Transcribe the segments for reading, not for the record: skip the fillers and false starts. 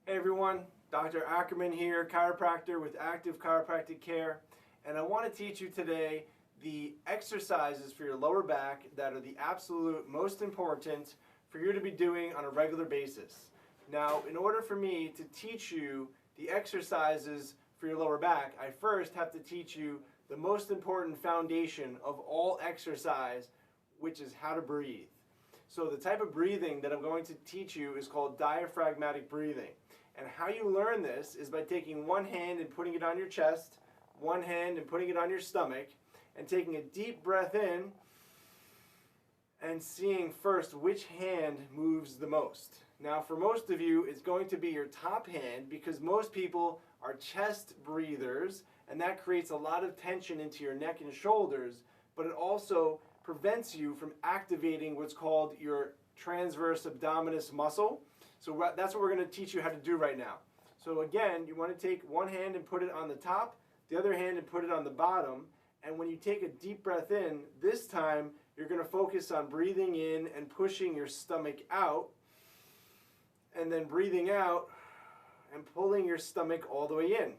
Hey everyone, Dr. Ackerman here, chiropractor with Active Chiropractic Care, and I want to teach you today the exercises for your lower back that are the absolute most important for you to be doing on a regular basis. Now, in order for me to teach you the exercises for your lower back, I first have to teach you the most important foundation of all exercise, which is how to breathe. So the type of breathing that I'm going to teach you is called diaphragmatic breathing. And how you learn this is by taking one hand and putting it on your chest, one hand and putting it on your stomach, and taking a deep breath in and seeing first which hand moves the most. Now for most of you, it's going to be your top hand because most people are chest breathers, and that creates a lot of tension into your neck and shoulders, but it also prevents you from activating what's called your transverse abdominis muscle. So that's what we're going to teach you how to do right now. So again, you want to take one hand and put it on the top, the other hand and put it on the bottom, and when you take a deep breath in, this time you're going to focus on breathing in and pushing your stomach out, and then breathing out and pulling your stomach all the way in.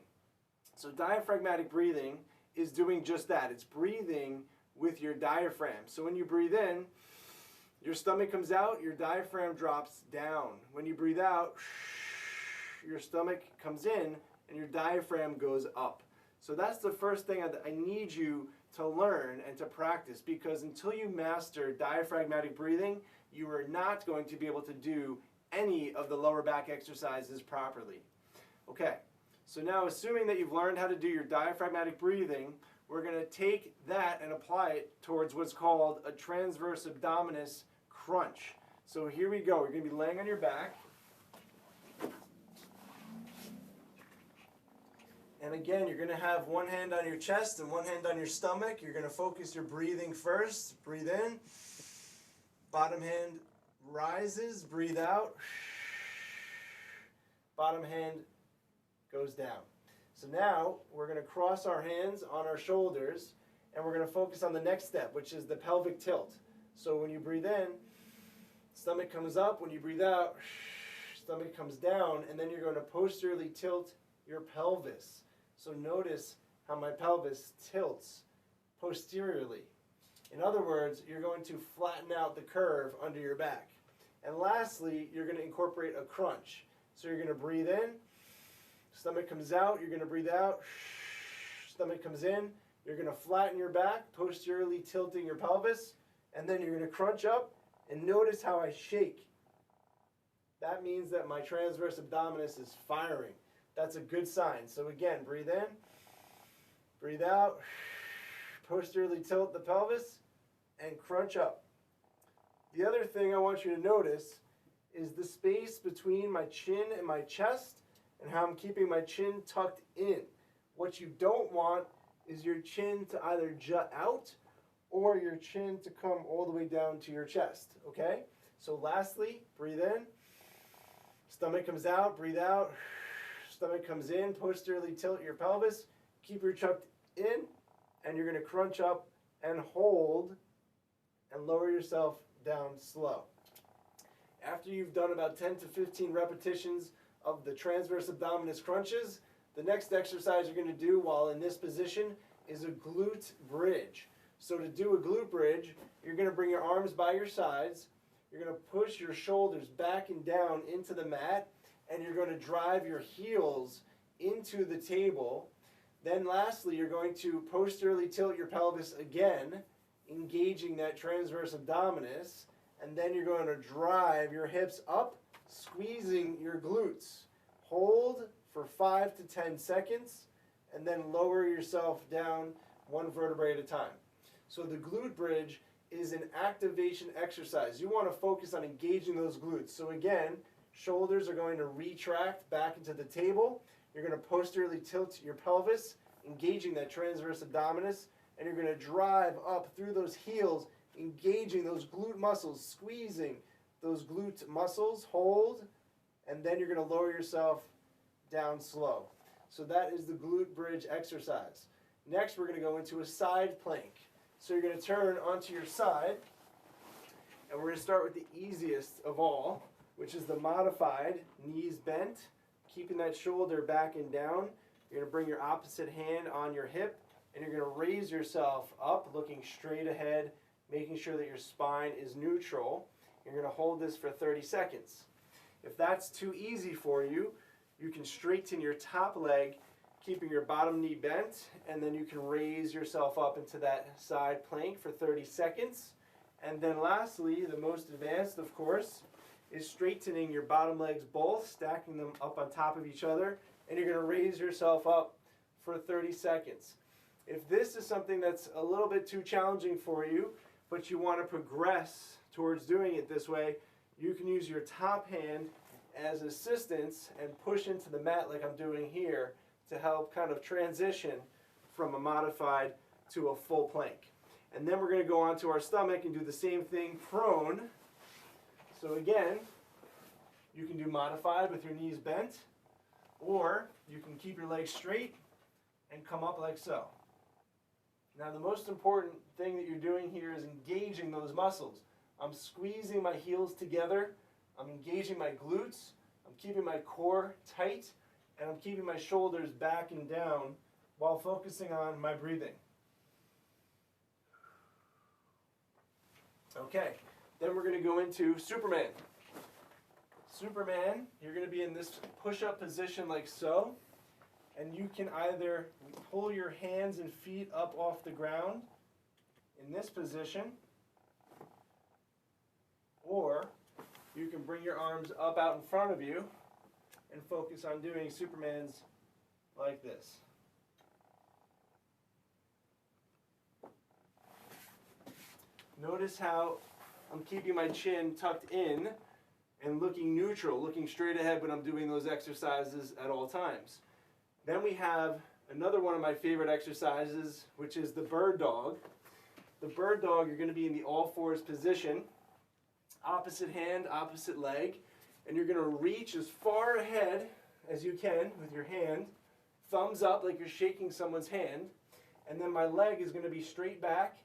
So diaphragmatic breathing is doing just that. It's breathing with your diaphragm. So when you breathe in, your stomach comes out, your diaphragm drops down. When you breathe out, your stomach comes in and your diaphragm goes up. So that's the first thing I need you to learn and to practice, because until you master diaphragmatic breathing, you are not going to be able to do any of the lower back exercises properly. Okay, so now assuming that you've learned how to do your diaphragmatic breathing, we're going to take that and apply it towards what's called a transverse abdominis crunch. So here we go. You're going to be laying on your back. And again, you're going to have one hand on your chest and one hand on your stomach. You're going to focus your breathing first. Breathe in. Bottom hand rises. Breathe out. Bottom hand goes down. So now we're going to cross our hands on our shoulders and we're going to focus on the next step, which is the pelvic tilt. So when you breathe in, stomach comes up. When you breathe out, stomach comes down, and then you're going to posteriorly tilt your pelvis. So notice how my pelvis tilts posteriorly. In other words, you're going to flatten out the curve under your back. And lastly, you're going to incorporate a crunch. So you're going to breathe in, stomach comes out, you're going to breathe out, stomach comes in, you're going to flatten your back, posteriorly tilting your pelvis, and then you're going to crunch up, and notice how I shake. That means that my transverse abdominis is firing. That's a good sign. So again, breathe in, breathe out, posteriorly tilt the pelvis, and crunch up. The other thing I want you to notice is the space between my chin and my chest and how I'm keeping my chin tucked in. What you don't want is your chin to either jut out or your chin to come all the way down to your chest, okay? So lastly, breathe in, stomach comes out, breathe out, stomach comes in, posteriorly tilt your pelvis, keep your tucked in, and you're going to crunch up and hold and lower yourself down slow. After you've done about 10 to 15 repetitions of the transverse abdominis crunches, the next exercise you're going to do while in this position is a glute bridge. So to do a glute bridge, you're going to bring your arms by your sides, you're going to push your shoulders back and down into the mat, and you're going to drive your heels into the table. Then lastly, you're going to posteriorly tilt your pelvis again, engaging that transverse abdominis, and then you're going to drive your hips up, squeezing your glutes. Hold for 5 to 10 seconds, and then lower yourself down one vertebrae at a time. So the glute bridge is an activation exercise. You want to focus on engaging those glutes. So again, shoulders are going to retract back into the table. You're going to posteriorly tilt your pelvis, engaging that transverse abdominis, and you're going to drive up through those heels, engaging those glute muscles, squeezing those glute muscles, hold, and then you're going to lower yourself down slow. So that is the glute bridge exercise. Next, we're going to go into a side plank. So you're going to turn onto your side, and we're going to start with the easiest of all, which is the modified knees bent, keeping that shoulder back and down. You're going to bring your opposite hand on your hip, and you're going to raise yourself up, looking straight ahead, making sure that your spine is neutral. You're going to hold this for 30 seconds. If that's too easy for you, you can straighten your top leg, keeping your bottom knee bent, and then you can raise yourself up into that side plank for 30 seconds. And then lastly, the most advanced, of course, is straightening your bottom legs both, stacking them up on top of each other, and you're going to raise yourself up for 30 seconds. If this is something that's a little bit too challenging for you, but you want to progress towards doing it this way, you can use your top hand as assistance and push into the mat like I'm doing here to help kind of transition from a modified to a full plank. And then we're going to go onto our stomach and do the same thing prone. So again, you can do modified with your knees bent, or you can keep your legs straight and come up like so. Now the most important thing that you're doing here is engaging those muscles. I'm squeezing my heels together, I'm engaging my glutes, I'm keeping my core tight, and I'm keeping my shoulders back and down while focusing on my breathing. Okay, then we're going to go into Superman. Superman, you're going to be in this push-up position like so, and you can either pull your hands and feet up off the ground in this position, or you can bring your arms up out in front of you and focus on doing Supermans like this. Notice how I'm keeping my chin tucked in and looking neutral, looking straight ahead when I'm doing those exercises at all times. Then we have another one of my favorite exercises, which is the bird dog. The bird dog, you're going to be in the all fours position, opposite hand, opposite leg, and you're going to reach as far ahead as you can with your hand, thumbs up like you're shaking someone's hand, and then my leg is going to be straight back.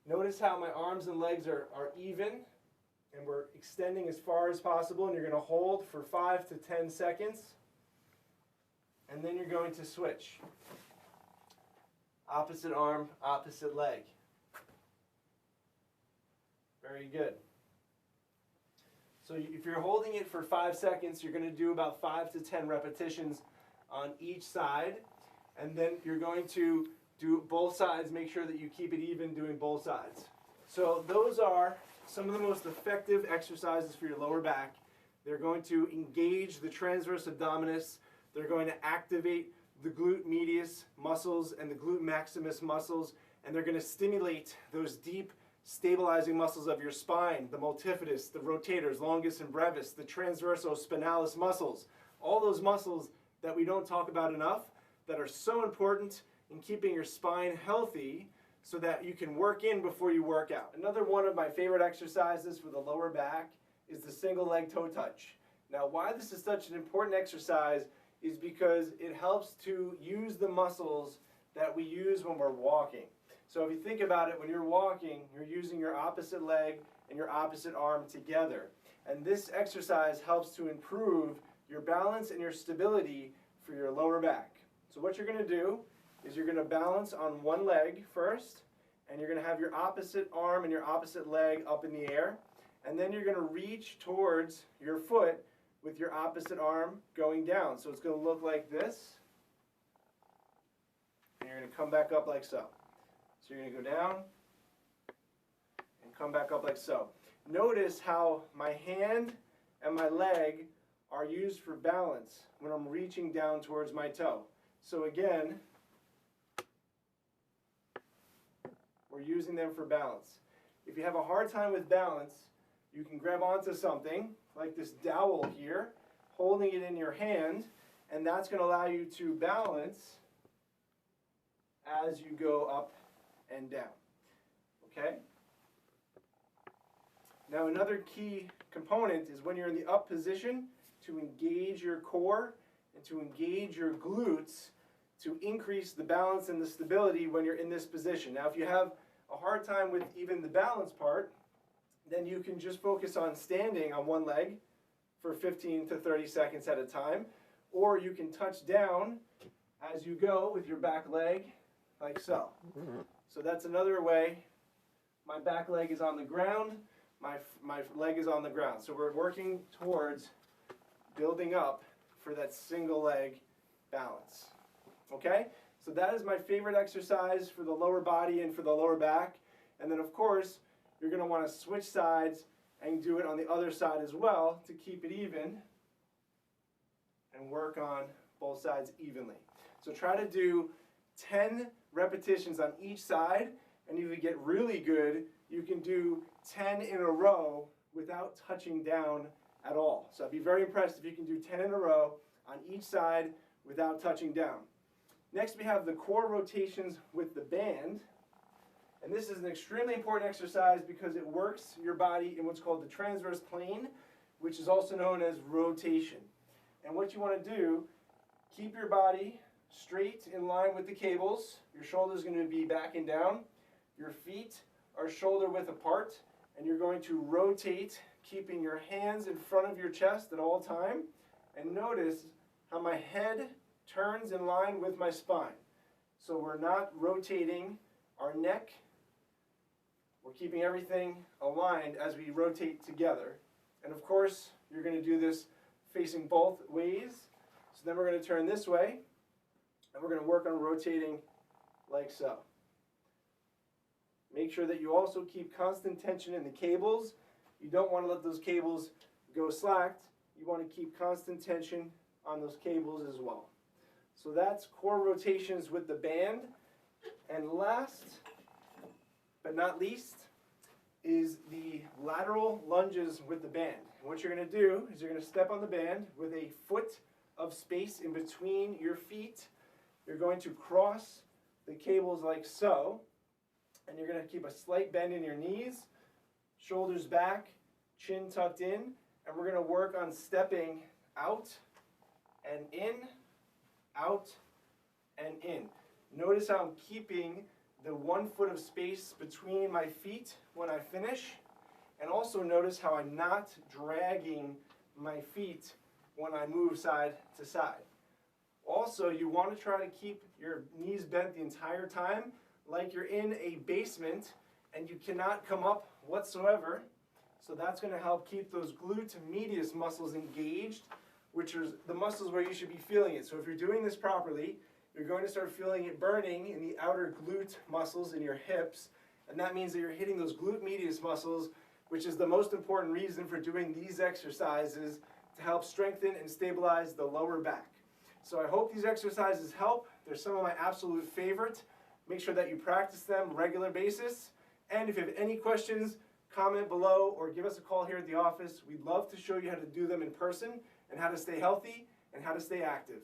Notice how my arms and legs are even, and we're extending as far as possible, and you're going to hold for 5 to 10 seconds, and then you're going to switch. Opposite arm, opposite leg. Very good. So if you're holding it for 5 seconds, you're going to do about 5 to 10 repetitions on each side, and then you're going to do both sides. Make sure that you keep it even doing both sides. So those are some of the most effective exercises for your lower back. They're going to engage the transverse abdominis. They're going to activate the glute medius muscles and the glute maximus muscles, and they're going to stimulate those deep stabilizing muscles of your spine, the multifidus, the rotators, longus and brevis, the transverso spinalis muscles, all those muscles that we don't talk about enough that are so important in keeping your spine healthy so that you can work in before you work out. Another one of my favorite exercises for the lower back is the single leg toe touch. Now, why this is such an important exercise is because it helps to use the muscles that we use when we're walking. So if you think about it, when you're walking, you're using your opposite leg and your opposite arm together. And this exercise helps to improve your balance and your stability for your lower back. So what you're going to do is you're going to balance on one leg first, and you're going to have your opposite arm and your opposite leg up in the air, and then you're going to reach towards your foot with your opposite arm going down. So it's going to look like this, and you're going to come back up like so. So you're going to go down and come back up like so. Notice how my hand and my leg are used for balance when I'm reaching down towards my toe. So again, we're using them for balance. If you have a hard time with balance, you can grab onto something like this dowel here, holding it in your hand, and that's going to allow you to balance as you go up and down. Okay? Now another key component is when you're in the up position to engage your core and to engage your glutes to increase the balance and the stability when you're in this position. Now if you have a hard time with even the balance part, then you can just focus on standing on one leg for 15 to 30 seconds at a time, or you can touch down as you go with your back leg, like so. So that's another way. My back leg is on the ground, my leg is on the ground. So we're working towards building up for that single leg balance. Okay? So that is my favorite exercise for the lower body and for the lower back. And then of course, you're going to want to switch sides and do it on the other side as well to keep it even and work on both sides evenly. So try to do 10 repetitions on each side, and if you get really good, you can do 10 in a row without touching down at all. So I'd be very impressed if you can do 10 in a row on each side without touching down. Next we have the core rotations with the band. And this is an extremely important exercise because it works your body in what's called the transverse plane, which is also known as rotation. And what you want to do, keep your body straight in line with the cables. Your shoulder is going to be back and down. Your feet are shoulder width apart, and you're going to rotate, keeping your hands in front of your chest at all time. And notice how my head turns in line with my spine. So we're not rotating our neck. We're keeping everything aligned as we rotate together. And of course, you're going to do this facing both ways. So then we're going to turn this way, and we're going to work on rotating like so. Make sure that you also keep constant tension in the cables. You don't want to let those cables go slacked. You want to keep constant tension on those cables as well. So that's core rotations with the band. And last but not least is the lateral lunges with the band. And what you're going to do is you're going to step on the band with a foot of space in between your feet. You're going to cross the cables like so, and you're going to keep a slight bend in your knees, shoulders back, chin tucked in, and we're going to work on stepping out and in, out and in. Notice how I'm keeping the 1 foot of space between my feet when I finish, and also notice how I'm not dragging my feet when I move side to side. Also, you want to try to keep your knees bent the entire time like you're in a basement and you cannot come up whatsoever. So that's going to help keep those glute medius muscles engaged, which are the muscles where you should be feeling it. So if you're doing this properly, you're going to start feeling it burning in the outer glute muscles in your hips, and that means that you're hitting those glute medius muscles, which is the most important reason for doing these exercises to help strengthen and stabilize the lower back. So I hope these exercises help. They're some of my absolute favorite. Make sure that you practice them regular basis. And if you have any questions, comment below or give us a call here at the office. We'd love to show you how to do them in person and how to stay healthy and how to stay active.